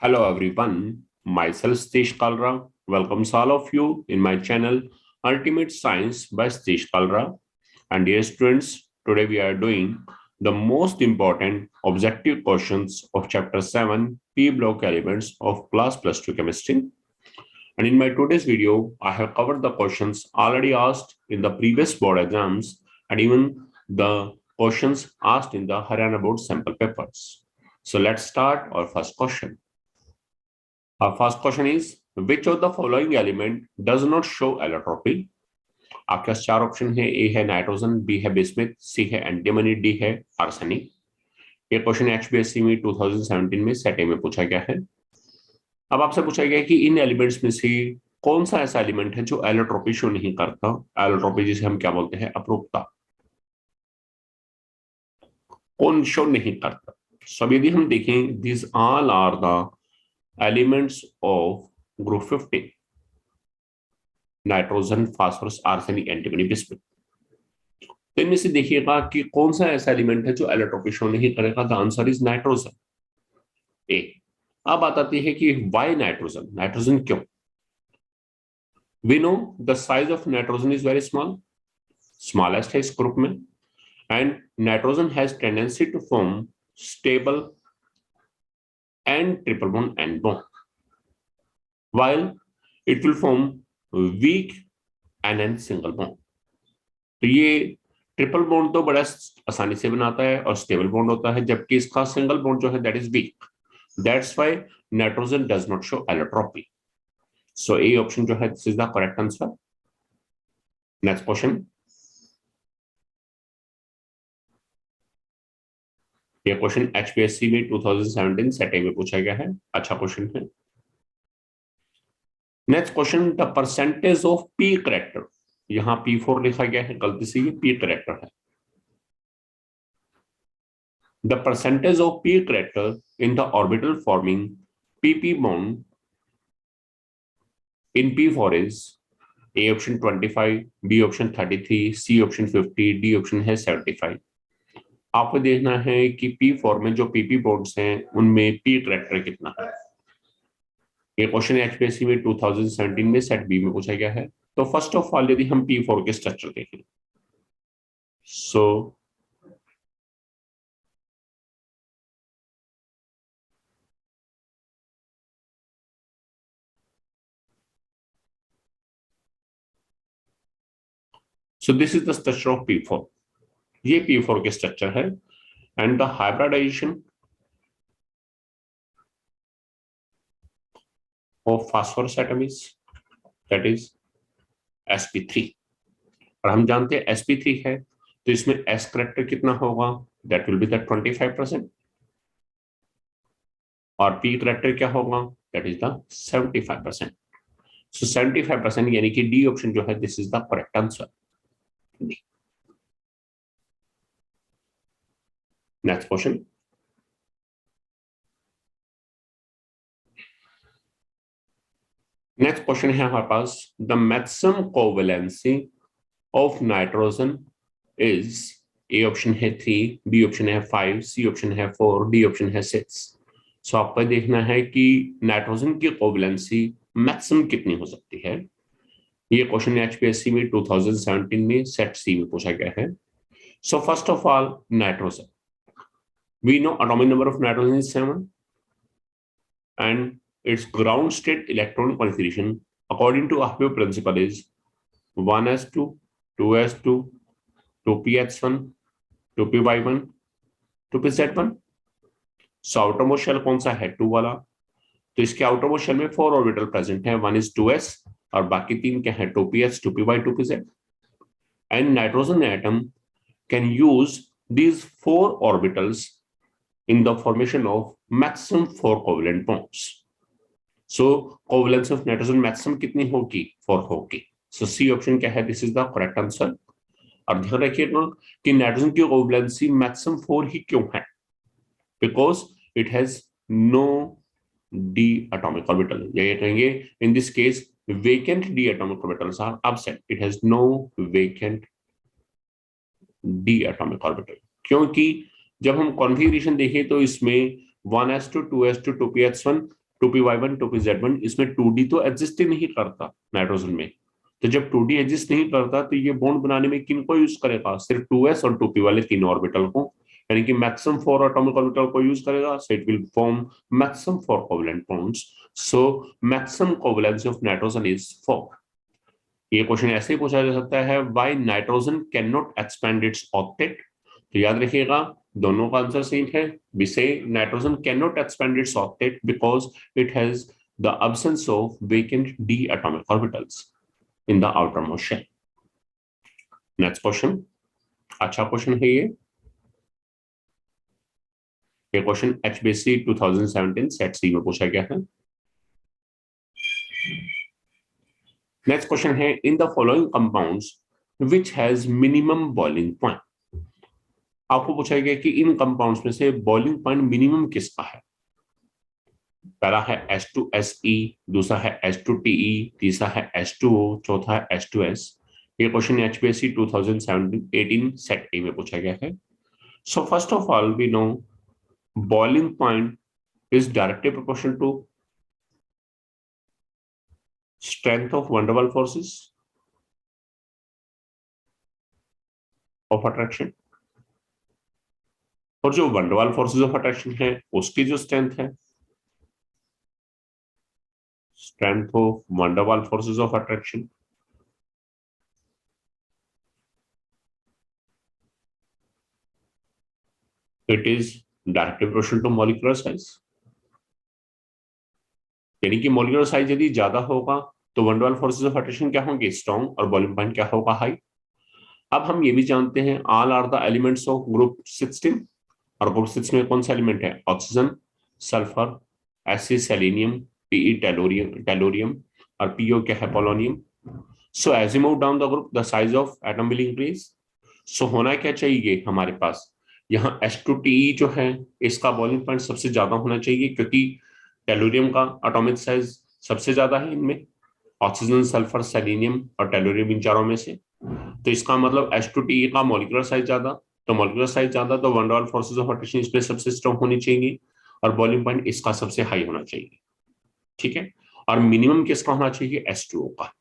Hello everyone, myself Satish Kalra. Welcomes all of you in my channel Ultimate Science by Satish Kalra. And dear students, today we are doing the most important objective questions of chapter 7 P block elements of class +2 chemistry. And in my today's video, I have covered the questions already asked in the previous board exams and even the questions asked in the Haryana board sample papers. So let's start our first question. Our first question is, which of the following element does not show allotropy? आपके पास चार option है, ए है nitrogen, B है bismuth, सी है antimony, D है arsenic. ये question HPSC में 2017 में सेट ए में पूछा गया है। अब आपसे पूछा गया है कि इन एलिमेंट्स में से कौन सा ऐसा एलिमेंट है जो एलोट्रोपी शो नहीं करता। एलोट्रोपी जिसे हम क्या बोलते हैं, अपरूपता, कौन शो नहीं करता। सो यदि हम देखें, this all are the elements of group 15, nitrogen, phosphorus, arsenic, antimony, bismuth. तो इनमें से देखिएगा कि कौन सा ऐसा एलिमेंट है जो एलोट्रोपी शो नहीं करेगा। The answer is nitrogen, A. अब बात आती है कि वाई नाइट्रोजन, नाइट्रोजन क्यों। We know the size of nitrogen is very small, smallest है इस ग्रुप में, and nitrogen has tendency to form stable and triple bond and bond, while it will form weak and single bond. तो ये triple bond तो बड़ा आसानी से बनाता है और स्टेबल बॉन्ड होता है, जबकि इसका सिंगल बॉन्ड जो है that is weak. That's why nitrogen does not show allotropy. So A option जो है this is the correct answer. Next question. ये क्वेश्चन एचपीएससी में 2017 सेट ए में पूछा गया है, अच्छा क्वेश्चन है। Next question, the percentage of P character, यहां P4 लिखा गया है, गलती से ये पी करेक्टर है। The percentage of P character in the orbital forming PP bond in P4 is A option 25, B option 33, C option 50, D option है 75। आपको देखना है कि P4 में जो PP बॉन्ड्स हैं उनमें पी करेक्टर कितना है। ये क्वेश्चन एचपीएससी में 2017 में सेट बी में पूछा गया है। तो फर्स्ट ऑफ ऑल यदि हम P4 के स्ट्रक्चर देखें, so this is the structure of P4। ये P4 के स्ट्रक्चर है, and the hybridization of phosphorus atom is that is sp3। और हम जानते हैं sp3 है, तो इसमें s करेक्टर कितना होगा, दैट विल बी द 25%, और p करेक्टर क्या होगा, दैट इज द 75%। सो 75% यानी कि डी ऑप्शन जो है this is the correct answer. Next question. Next question है हमारे पास, the maximum covalency of nitrogen is, A option है 3, बी ऑप्शन है 5, सी ऑप्शन है 4, डी ऑप्शन है 6। सो आपको देखना है कि नाइट्रोजन की कोवैलेंसी मैक्सिमम कितनी हो सकती है। ये क्वेश्चन एचपीएससी में 2017 में सेट सी में पूछा गया है। So first of all nitrogen, we know atomic number of nitrogen is 7 and its ground state electron configuration according to Ahbib principle is 1s2, 2s2, 2ph1, 2py1, 2pz1। So outermost shell कौन सा है, 2 वाला। तो इसके outermost shell में 4 orbital present है, 1 is 2s और बाकी 3 क्या है, 2ph, 2py, 2pz। And nitrogen atom can use these 4 orbitals in the formation of maximum 4 covalent bonds. So covalence of nitrogen maximum कितनी होगी, 4 होगी। So C ऑप्शन क्या है, this is the correct answer. और ध्यान रखिएगा कि नाइट्रोजन की कोवैलेंसी मैक्सिमम 4 ही क्यों है, because it has no D atomic orbital, ये कहेंगे in this case vacant d atomic orbitals are absent, it has no vacant d atomic orbital। क्योंकि जब हम कॉन्फ़िगरेशन देखें तो इसमें 1s2, 2s2, 2ph1 2p/1 2p/Z1, इसमें 2d तो एग्जिस्ट ही नहीं करता नाइट्रोजन में। तो जब 2d एग्जिस्ट नहीं करता तो ये बॉन्ड बनाने में किन को यूज करेगा? सिर्फ 2s और 2p वाले तीन ऑर्बिटल को, यानी कि मैक्सिमम 4 एटॉमिक ऑर्बिटल को यूज करेगा। So it will form maximum 4 covalent bonds. So maximum covalency of nitrogen is 4। ये क्वेश्चन ऐसे ही पूछा जा सकता है, why nitrogen can not expand its octet. तो याद रखिएगा दोनों का आंसर सेम है। We say nitrogen cannot expand its octet because it has the absence of vacant d atomic orbitals in the outermost shell. Next question, अच्छा question है ये question HBSC 2017 set सी में पूछा गया है। नेक्स्ट क्वेश्चन है, इन the following compounds which has minimum boiling point. आपको पूछा गया कि इन कंपाउंड्स में से बॉइलिंग पॉइंट मिनिमम किसका है। पहला है H2SE, दूसरा है H2TE, तीसरा है H2O, चौथा है H2S। ये क्वेश्चन HPSC 2017-18 सेट ए में पूछा गया है। So first of all we know boiling point is directly proportional to strength of van der Waals forces of attraction, और जो van der Waals forces of attraction है उसकी जो स्ट्रेंथ है, strength of van der Waals forces of attraction, it is directly proportional to molecular size। यानी कि molecular size यदि ज्यादा होगा तो वन डर वाल्स फोर्सेस ऑफ अट्रैक्शन क्या होंगे? स्ट्रॉन्ग, और बॉइलिंग पॉइंट क्या होगा? हाई। अब हम ये भी जानते हैं all are the elements of group 16, और ग्रुप 6 में कौन सा एलिमेंट है? Oxygen, sulphur, S E selenium, P E tellurium, और पीओ क्या है? Polonium. So as you move down the group the size of atom will increase. सो होना क्या चाहिए हमारे पास? यहाँ H2TE जो है इसका बॉइलिंग पॉइंट सबसे ज्यादा होना चाहिए, क्योंकि टेलोरियम का एटॉमिक साइज सबसे ज्यादा है इनमें, ऑक्सीजन, सल्फर, सेलेनियम और टेलोरियम इन चारों में से। तो इसका मतलब H2TE का मॉलिक्यूलर साइज ज्यादा, तो मॉलिक्यूलर साइज ज्यादा तो van der Waals forces of attraction इसमें सबसे स्ट्रॉन्ग होनी चाहिए, और बॉइलिंग पॉइंट इसका सबसे हाई होना चाहिए। ठीक है, और मिनिमम किसका होना चाहिए? H2O का।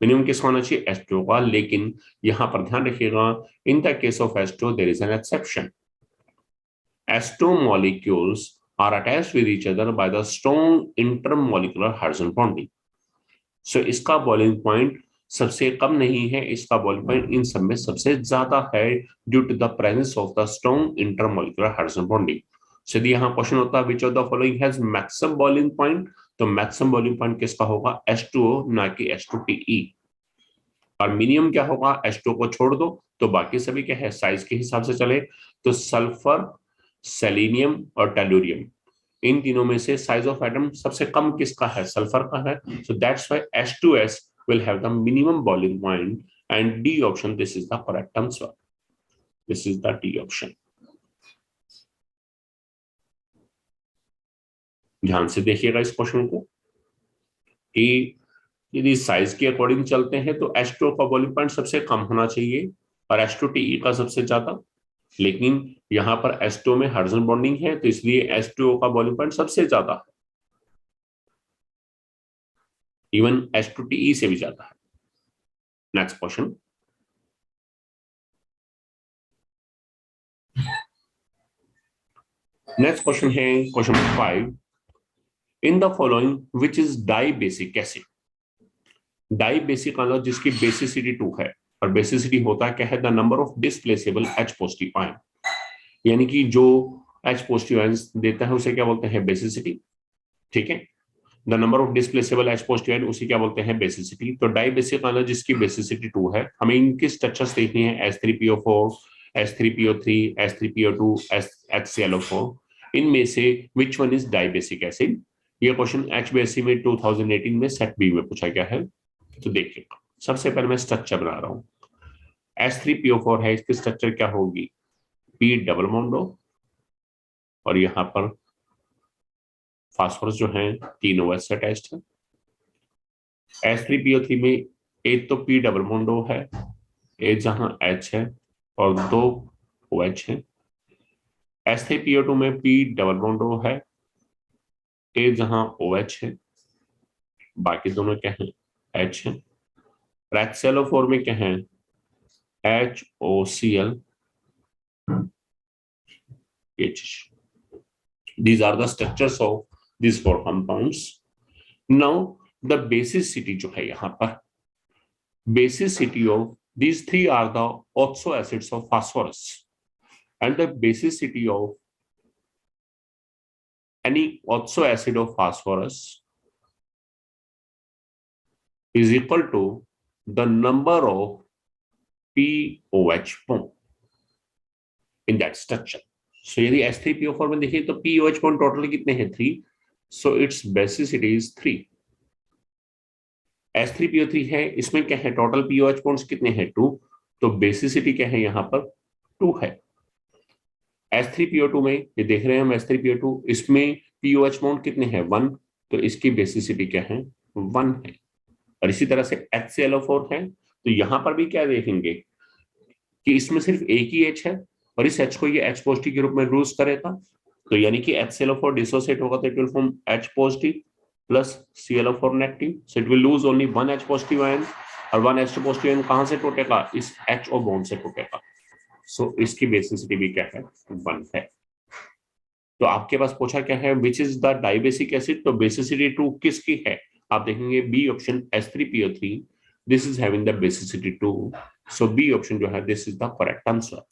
मिनिमम किसका होना चाहिए? H2O का। लेकिन यहां पर ध्यान रखिएगा, in the case of H2O there is an exception. H2 molecules are attached with each other by the strong intermolecular hydrogen bonding. So इसका बॉइलिंग पॉइंट सबसे कम नहीं है, इसका बॉइलिंग पॉइंट इन सब में सबसे ज्यादा है due to the presence of the strong intermolecular hydrogen bonding. So यदि यहाँ क्वेश्चन होता है which of the following has maximum boiling point, तो मैक्सिमम बॉइलिंग पॉइंट किसका होगा? H2O, ना कि H2TE। और मिनिमम क्या होगा? H2O को छोड़ दो तो बाकी सभी क्या है? साइज के हिसाब से चले तो सल्फर, सेलेनियम और टेलोरियम, इन तीनों में से साइज ऑफ एटम सबसे कम किसका है? सल्फर का है। So that's why H2S will have the minimum boiling point, and D option, this is the correct answer. This is the D option. ध्यान से देखिएगा इस क्वेश्चन को कि यदि साइज के अकॉर्डिंग चलते हैं तो H2O का बॉइलिंग पॉइंट सबसे कम होना चाहिए और H2TE का सबसे ज्यादा, लेकिन यहां पर H2O में हाइड्रोजन बॉन्डिंग है तो इसलिए H2O का बॉइलिंग पॉइंट सबसे ज्यादा है, इवन H2TE से भी ज्यादा है। नेक्स्ट क्वेश्चन, नेक्स्ट क्वेश्चन है question 5। In the following which is dibasic acid. Dibasic मतलब जिसकी बेसिसिटी 2 है, और बेसिसिटी होता क्या है? The number of displaceable H positive ion, यानी कि जो H पॉजिटिव आयन देता है उसे क्या बोलते हैं? बेसिसिटी। ठीक है, the number of displaceable H positive ion उसी क्या बोलते हैं? बेसिसिटी। तो डाई बेसिक मतलब जिसकी बेसिसिटी 2 है, हमें इनकी स्ट्रक्चर्स देखनी है, H3PO4, H3PO3, H3PO2, HClO4। इनमें से which one is dibasic acid? ये क्वेश्चन HBSC में 2018 में सेट बी में पूछा गया है। तो देखिए सबसे पहले मैं स्ट्रक्चर बना रहा हूं। H3PO4 है, इसकी स्ट्रक्चर क्या होगी? P डबल बॉन्ड, और यहां पर फास्फोरस जो है 3 OH से अटैच्ड है। H3PO3 में एक तो P डबल बॉन्ड है, एक जहां H है और 2 OH है। H3PO2 में P डबल बॉन्ड है ए जहां OH है, बाकी दोनों क्या है, H है। HClO4 में क्या है, HOCl, H। These are the structures of these four compounds. Now the basicity जो है यहाँ पर, basicity of these three are the oxo acids of phosphorus, and the basicity of any oxo acid of phosphorus is equal to the number of POH bond in that structure. So यदि H3PO4 में देखिए तो POH bond total कितने हैं, 3. So its basicity is 3. H3PO3 है, इसमें क्या है, टोटल POH bonds कितने हैं, 2. तो बेसिसिटी क्या है यहाँ पर, 2 है। H3PO2 में ये देख रहे हैं हम, H3PO2 इसमें POH bond कितने हैं, 1. तो इसकी बेसिसिटी क्या है, 1 है। और इसी तरह से HClO4 है, तो यहां पर भी क्या देखेंगे कि इसमें सिर्फ एक ही H है और इस H को ये H पॉजिटिव के रूप में लूज करेगा, तो यानी कि HClO4 डिसोसिएट होगा तो it will form H positive plus ClO4 negative, so it will lose only 1 H positive ion, और 1 H पॉजिटिव आयन कहां से टूटेगा, इस HO बॉन्ड से टूटेगा। सो इसकी बेसिसिटी भी क्या है, 1 है। तो आपके पास पूछा क्या है, which is the dibasic acid, तो बेसिसिटी 2 किसकी है, आप देखेंगे B option H3PO3, this is having the basicity 2, so B option जो है this is the correct answer.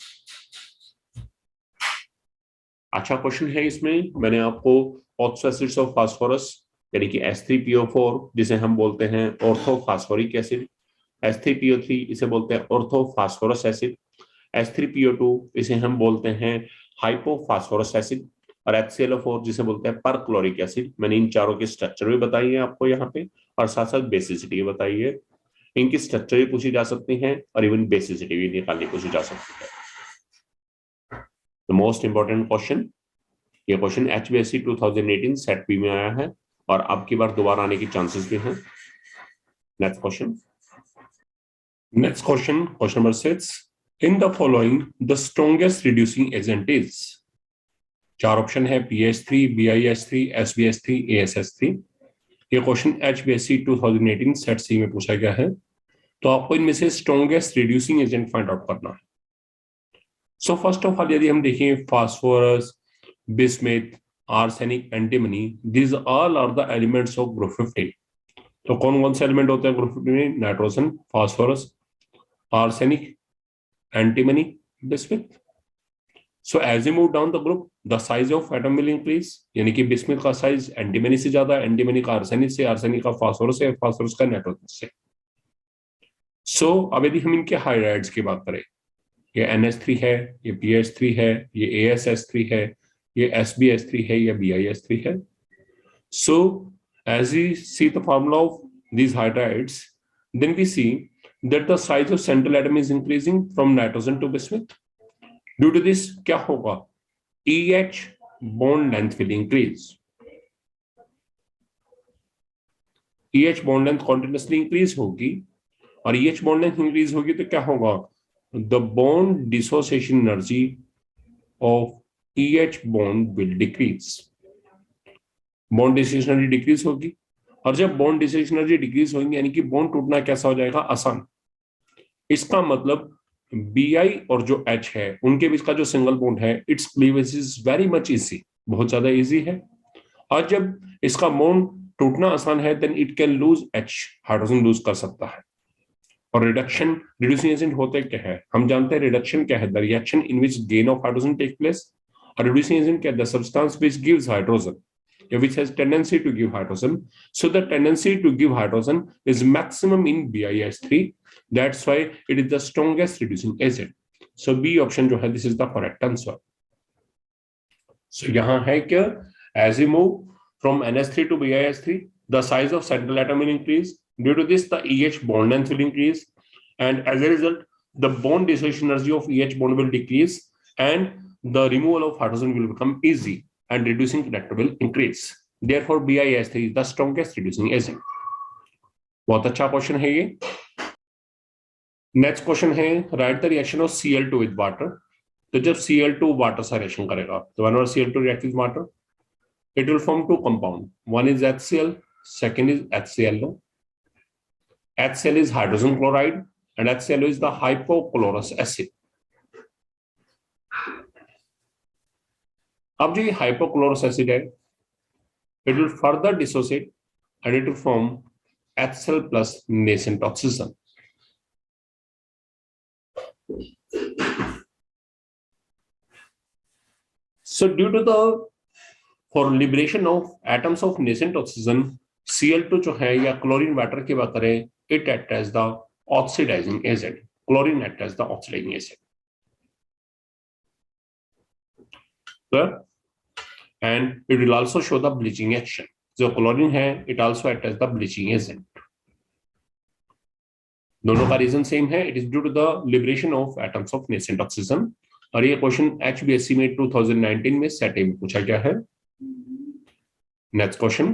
अच्छा क्वेश्चन है इसमें, मैंने आपको ऑक्सो एसिड्स ऑफ फास्फोरस यानी कि H3PO4 जिसे हम बोलते हैं ऑर्थोफास्फोरिक एसिड, H3PO3 इसे बोलते हैं ऑर्थोफास्फोरस एसिड, H3PO2 इसे हम बोलते हैं हाइपोफास्फोरस एसिड, और HClO4 जिसे बोलते हैं परक्लोरिक एसिड। मैंने इन चारों के स्ट्रक्चर भी बताई है आपको यहाँ पे, और साथ साथ बेसिसिटी बताई है। इनकी स्ट्रक्चर भी पूछी जा सकती है और इवन बेसिसिटी भी निकालनी पूछी जा सकती है। द मोस्ट इंपॉर्टेंट क्वेश्चन, ये क्वेश्चन HBSC 2018 सेट बी में आया है और अब की बार दोबारा आने की चांसेस भी हैं। Next question, question number 6, in the following the strongest reducing agent is, 4 option है, BH3, BIH3, SBH3, ASH3। ये क्वेश्चन HBSC 2018 सेट सी में पूछा गया है, तो आपको इनमें से strongest reducing agent find out करना है। सो फर्स्ट ऑफ ऑल यदि हम देखें phosphorus, bismuth, arsenic, antimony, these all are the elements of group 15। तो कौन कौन से एलिमेंट होते हैं ग्रुप 15 में, nitrogen, phosphorus, arsenic, antimony, bismuth. So as you move down the group the size of atom will increase, यानी कि bismuth का साइज एंटीमनी से ज्यादा, एंटीमनी का आर्सेनिक से, आर्सेनिक का फास्फोरस से, फास्फोरस का नाइट्रोजन से। सो अब यदि हम इनके हाइड्राइड्स की बात करें, ये NH3 है, ये BH3 है, ये ASH3 है, ये SBH3 है, ये BIH3 है। So as we see the formula of these hydrides, then we see that the size of central atom is increasing from nitrogen to bismuth. Due to this क्या होगा, EH bond length will increase. EH bond length continuously increase होगी, और EH bond length increase होगी तो क्या होगा, the bond dissociation energy of EH bond will decrease. Bond dissociation energy decrease होगी, और जब बॉन्ड डिसोसिएशन एनर्जी डिक्रीज होगी यानी कि बॉन्ड टूटना कैसा हो जाएगा, आसान। इसका मतलब Bi और जो H है उनके बीच का जो सिंगल बॉन्ड है, it's cleavage is very much easy, बहुत ज्यादा इजी है। और जब इसका बॉन्ड टूटना आसान है, then it can lose H, hydrogen lose कर सकता है। और रिड्यूसिंग एजेंट होते क्या है, हम जानते हैं रिडक्शन क्या है, the reaction in which gain of hydrogen take place. और रिड्यूसिंग एजेंट क्या है, the substance which gives hydrogen, which has tendency to give hydrogen. So the tendency to give hydrogen is maximum in BIH3. That's why it is the strongest reducing agent. So B option जो है, this is the correct answer. So यहाँ है क्या, as we move from NH3 to BIH3, the size of central atom will increase. Due to this, the EH bond length will increase, and as a result, the bond dissociation energy of EH bond will decrease, and the removal of hydrogen will become easy, and reducing character will increase. Therefore, BIH3 is the strongest reducing agent. बहुत अच्छा question है ये। Next question है, right the reaction of Cl2 with water. तो जब Cl2 water से reaction करेगा, तो whenever Cl2 reacts with water, it will form two compound. One is HCl, second is HClO. HCl is hydrogen chloride and HClO is the hypochlorous acid. अब जो ये hypochlorous acid है, it will further dissociate and it will form HCl plus nascent oxygen. So due to the for liberation of atoms of nascent oxygen, Cl2 जो है या chlorine water की बात करें, it acts as the oxidizing agent. Chlorine acts as the oxidizing agent. And it will also show the bleaching action. जो chlorine है, it also acts as the bleaching agent. दोनों का रीजन सेम है, it is due to the liberation of atoms of nascent oxygen. और ये question HBSC में 2019 में set में पूछा गया है. Next question,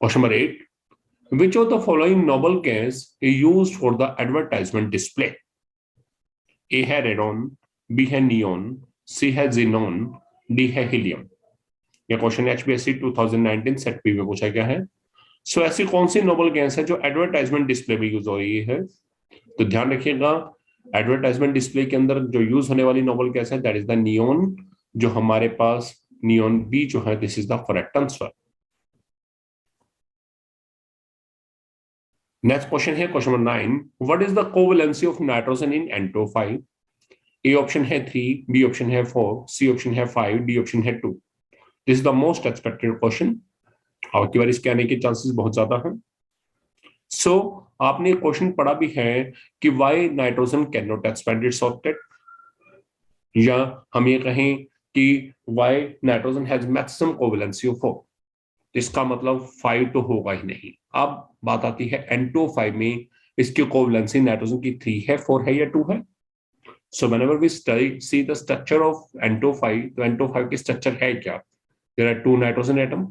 question number 8. Which of the following noble gas is used for the advertisement display? A है radon, B है नियॉन, C है xenon, D है हीलियम. यह क्वेश्चन HBSC 2019 सेट पी में पूछा गया है. सो ऐसी कौन सी नोबल गैस है जो एडवर्टाइजमेंट डिस्प्ले में यूज हो रही है? तो ध्यान रखिएगा, एडवर्टाइजमेंट डिस्प्ले के अंदर जो यूज होने वाली नोबल गैस है दैट इज द नियॉन. जो हमारे पास नियॉन बी जो है, this is the correct answer. Next question है question number 9. What is the covalency of nitrogen in N2O5? A option है 3, बी ऑप्शन है 4, सी ऑप्शन है 5, डी ऑप्शन है 2. This is the most expected question. आपकी बार इसके आने के chances बहुत ज्यादा हैं. सो आपने क्वेश्चन पढ़ा भी है कि why nitrogen can not expand it's octet, या हम ये कहें कि why nitrogen has maximum covalency of 4. इसका मतलब 5 तो होगा ही नहीं. अब बात आती है N2O5 में इसकी कोवैलेंसी नाइट्रोजन की 3 है, 4 है या 2 है. So whenever we see the structure of N2O5, तो N2O5 की स्ट्रक्चर है क्या? There are 2 nitrogen atom.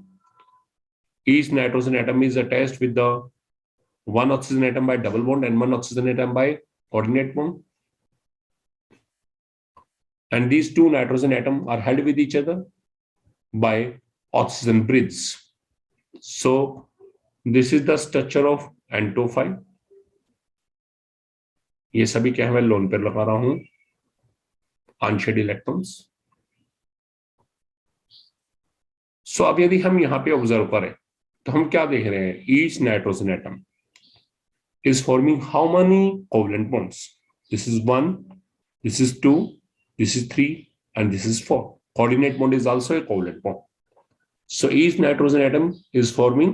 Each nitrogen atom is attached with the one oxygen atom by double bond and one oxygen atom by coordinate bond. And these 2 nitrogen atoms are held with each other by oxygen bridges. So this is the structure of N2O5. ये सभी क्या है, मैं loan पर लगा रहा हूं, unsaid electrons. सो अब यदि हम यहां पे ऑब्जर्व करें तो हम क्या देख रहे हैं? Each nitrogen atom is forming how many covalent bonds? This is 1, this is 2, this is 3 and this is 4. Coordinate bond is also a covalent bond. So each nitrogen atom is forming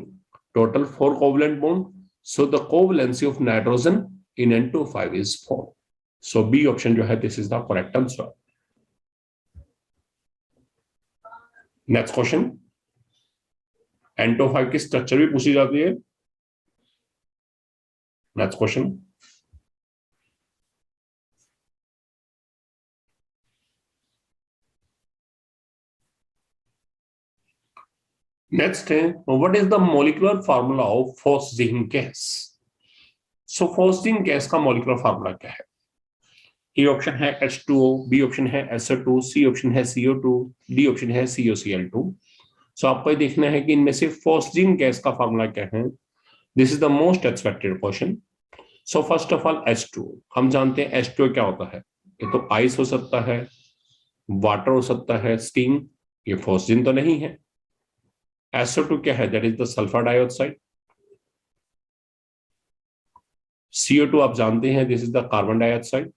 total 4 covalent bond. So the covalency of nitrogen in N2O5 is 4. So B option जो है, this is the correct answer. Next question, N2O5 की structure भी पूछी जाती है. Next question, next है what is the molecular formula of phosphate gas? So phosphate gas का molecular formula क्या है? ए ऑप्शन है H2O, बी ऑप्शन है SO2, सी ऑप्शन है CO2, डी ऑप्शन है COCl2. सो आपको देखना है कि इनमें से फॉस्फेट गैस का फार्मूला क्या है. This is the most expected question. So first of all H2O, हम जानते हैं H2O क्या होता है. ये तो आइस हो सकता है, वाटर हो सकता है, स्टीम. ये फॉस्फेट तो नहीं है. SO2 क्या है? That is the sulphur dioxide. CO2 आप जानते हैं, this is the carbon dioxide.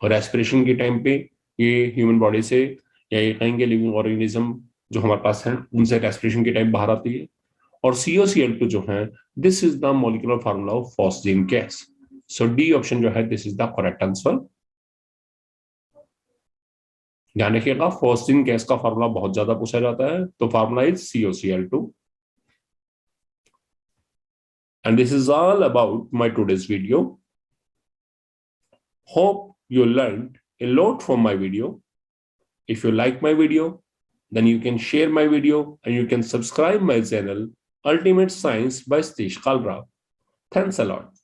और रेस्पिरेशन के टाइम पे ये ह्यूमन बॉडी से या ये कहेंगे लिविंग ऑर्गेनिज्म जो हमारे पास है उनसे रेस्पिरेशन के टाइम बाहर आती है. और COCl2 जो है, this is the molecular formula of phosphate gas. So D option जो है, this is the correct answer. ध्यान रखिएगा, फॉस्फेट गैस का फार्मूला बहुत ज्यादा पूछा जाता है, तो formula is COCl2. And this is all about my today's video. Hope you learned a lot from my video. If you like my video, then you can share my video and you can subscribe my channel Ultimate Science by Satish Kalra. Thanks a lot.